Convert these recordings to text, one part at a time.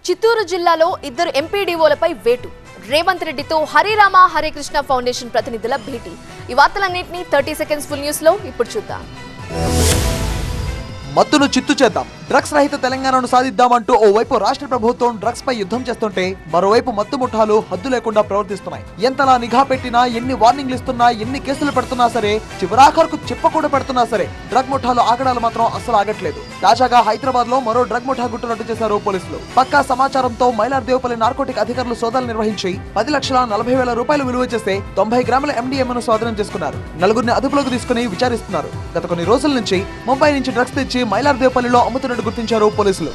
చిత్తూరు జిల్లాలో ఇద్దరు ఎంపీడీఓలపై వేటు. రేవంత్ రెడ్డితో హరిరామ హరే కృష్ణ ఫౌండేషన్ ప్రతినిధుల భేటీ. ఈ వార్తలన్నింటినీ 30 సెకండ్స్ ఫుల్ న్యూస్ లో ఇప్పుడు చూద్దాం. మత్తును చిత్తు చేద్దాం, డ్రగ్స్ రహిత తెలంగాణను సాధిద్దామంటూ ఓవైపు రాష్ట్ర ప్రభుత్వం డ్రగ్స్ పై యుద్ధం చేస్తుంటే మరోవైపు మత్తు ముఠాలు హద్దు లేకుండా ప్రవర్తిస్తున్నాయి. ఎంతలా నిఘా పెట్టినా, ఎన్ని వార్నింగ్లు ఇస్తున్నా, ఎన్ని కేసులు పెడుతున్నా సరే, చివరాఖరుకు చెప్పకూడ పెడుతున్నా సరే డ్రగ్ ముఠాలు ఆగడాలు మాత్రం అస్సలు ఆగట్లేదు. తాజాగా హైదరాబాద్ లో మరో డ్రగ్ ముఠా గుట్టునట్టు చేశారు పోలీసులు. పక్కా సమాచారంతో మైలార్దేవపల్లి నార్కోటిక్ అధికారులు సోదాలు నిర్వహించి 10,40,000 రూపాయలు విలువ చేసే 90 గ్రాముల MDMA ను స్వాధీనం చేసుకున్నారు. నలుగురిని అదుపులోకి తీసుకుని విచారిస్తున్నారు. గత కొన్ని రోజుల నుంచి ముంబై నుంచి డ్రగ్స్ తెచ్చి మైలార్దేవపల్లిలో అమ్ముతున్నట్టు గుర్తించారు పోలీసులు.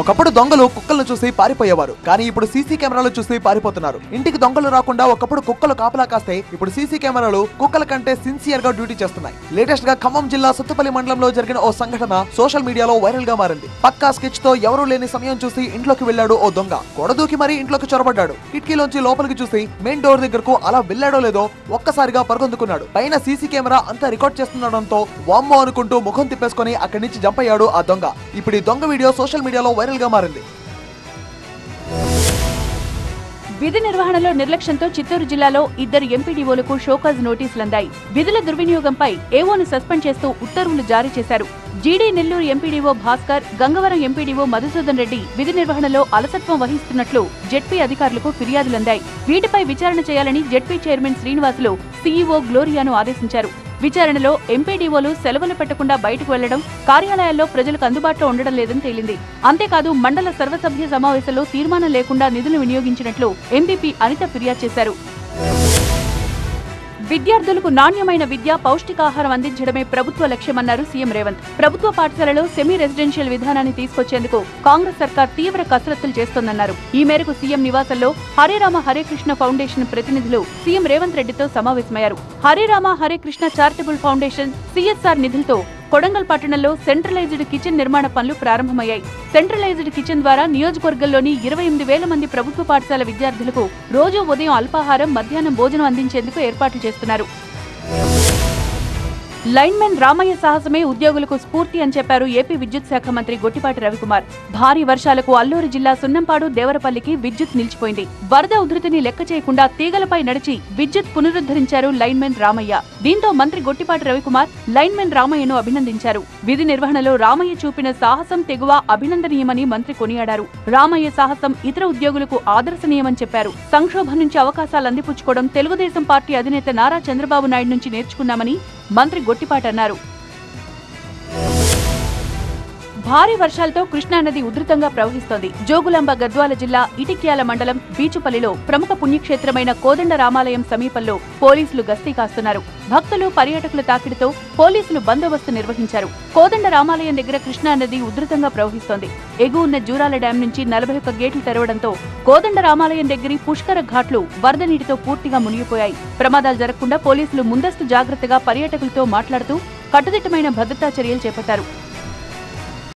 ఒకప్పుడు దొంగలు కుక్కలను చూసి పారిపోయేవారు, కానీ ఇప్పుడు సీసీ కెమెరాలు చూసి పారిపోతున్నారు. ఇంటికి దొంగలు రాకుండా ఒకప్పుడు కుక్కలు కాపలా కాస్తే ఇప్పుడు సీసీ కెమెరాలు కుక్కల కంటే సిన్సియర్ గా డ్యూటీ చేస్తున్నాయి. లేటెస్ట్ గా ఖమ్మం జిల్లా సత్తుపల్లి మండలంలో జరిగిన ఓ సంఘటన సోషల్ మీడియాలో వైరల్ గా మారింది. పక్కా స్కెచ్ తో ఎవరూ లేని సమయం చూసి ఇంట్లోకి వెళ్లాడు ఓ దొంగ. గొడదూకి మరీ ఇంట్లోకి చొరబడ్డాడు. కిటికీలోంచి లోపలికి చూసి మెయిన్ డోర్ దగ్గరకు అలా వెళ్లాడో లేదో ఒక్కసారిగా పరుగొందుకున్నాడు. పైన సీసీ కెమెరా అంతా రికార్డ్ చేస్తుండడంతో వామ్మో అనుకుంటూ ముఖం తిప్పేసుకుని అక్కడి నుంచి జంప్ అయ్యాడు ఆ దొంగ. ఇప్పుడు ఈ దొంగ వీడియో సోషల్ మీడియాలో వైరల్ గా మారింది. విధి నిర్వహణలో నిర్లక్ష్యంతో చిత్తూరు జిల్లాలో ఇద్దరు ఎంపీడీఓలకు షోకాజ్ నోటీసులు అందాయి. విధుల దుర్వినియోగంపై ఏవోను సస్పెండ్ చేస్తూ ఉత్తర్వులు జారీ చేశారు. జీడీ నెల్లూరు ఎంపీడీఓ భాస్కర్, గంగవరం ఎంపీడీఓ మధుసూదన్ రెడ్డి విధి నిర్వహణలో అలసత్వం వహిస్తున్నట్లు జెడ్పీ అధికారులకు ఫిర్యాదులందాయి. వీటిపై విచారణ చేయాలని జెడ్పీ చైర్మన్ శ్రీనివాసులు సీఈఓ గ్లోరియాను ఆదేశించారు. విచారణలో ఎంపీడీఓలు సెలవులు పెట్టకుండా బయటకు వెళ్లడం, కార్యాలయాల్లో ప్రజలకు అందుబాటులో ఉండడం లేదని తేలింది. అంతేకాదు మండల సర్వసభ్య సమావేశంలో తీర్మానం లేకుండా నిధులు వినియోగించినట్లు ఎంపీపీ అనిత ఫిర్యాదు చేశారు. విద్యార్థులకు నాణ్యమైన విద్య, పౌష్టికాహారం అందించడమే ప్రభుత్వ లక్ష్యమన్నారు సీఎం రేవంత్. ప్రభుత్వ పాఠశాలలో సెమీ రెసిడెన్షియల్ విధానాన్ని తీసుకొచ్చేందుకు కాంగ్రెస్ సర్కార్ తీవ్ర కసరత్తులు చేస్తోందన్నారు. ఈ మేరకు సీఎం నివాసంలో హరిరామ హరే కృష్ణ ఫౌండేషన్ ప్రతినిధులు సీఎం రేవంత్ రెడ్డితో సమావేశమయ్యారు. Harirama Hare Krishna charitable foundation CSR నిధులతో కొడంగల్ పట్టణంలో సెంట్రలైజ్డ్ కిచెన్ నిర్మాణ పనులు ప్రారంభమయ్యాయి. సెంట్రలైజ్డ్ కిచెన్ ద్వారా నియోజకవర్గంలోని 28,000 మంది ప్రభుత్వ పాఠశాల విద్యార్థులకు రోజు ఉదయం అల్పాహారం, మధ్యాహ్నం భోజనం అందించేందుకు ఏర్పాట్లు చేస్తున్నారు. లైన్మెన్ రామయ్య సాహసమే ఉద్యోగులకు స్ఫూర్తి అని చెప్పారు ఏపీ విద్యుత్ శాఖ మంత్రి గొట్టిపాటి రవికుమార్. భారీ వర్షాలకు అల్లూరు జిల్లా సున్నంపాడు, దేవరపల్లికి విద్యుత్ నిలిచిపోయింది. వరద ఉధృతిని లెక్క చేయకుండా తీగలపై నడిచి విద్యుత్ పునరుద్ధరించారు లైన్మెన్ రామయ్య. దీంతో మంత్రి గొట్టిపాటి రవికుమార్ లైన్మెన్ రామయ్యను అభినందించారు. విధి నిర్వహణలో రామయ్య చూపిన సాహసం, తెగువ అభినందనీయమని మంత్రి కొనియాడారు. రామయ్య సాహసం ఇతర ఉద్యోగులకు ఆదర్శనీయమని చెప్పారు. సంక్షోభం నుంచి అవకాశాలు అందిపుచ్చుకోవడం తెలుగుదేశం పార్టీ అధినేత నారా చంద్రబాబు నాయుడు నుంచి నేర్చుకున్నామని మంత్రి గొట్టిపాటి అన్నారు. భారీ వర్షాలతో కృష్ణానది ఉధృతంగా ప్రవహిస్తోంది. జోగులాంబ గద్వాల జిల్లా ఇటిక్యాల మండలం బీచుపల్లిలో ప్రముఖ పుణ్యక్షేత్రమైన కోదండ రామాలయం సమీపంలో పోలీసులు గస్తీ కాస్తున్నారు. భక్తులు, పర్యాటకుల తాకిడితో పోలీసులు బందోబస్తు నిర్వహించారు. కోదండ రామాలయం దగ్గర కృష్ణానది ఉధృతంగా ప్రవహిస్తోంది. ఎగువన్న జూరాల డ్యాం నుంచి 41 గేట్లు తెరవడంతో కోదండ రామాలయం దగ్గరి పుష్కర ఘాట్లు వరద నీటితో పూర్తిగా మునిగిపోయాయి. ప్రమాదాలు జరగకుండా పోలీసులు ముందస్తు జాగ్రత్తగా పర్యాటకులతో మాట్లాడుతూ కట్టుదిట్టమైన భద్రతా చర్యలు చేపట్టారు.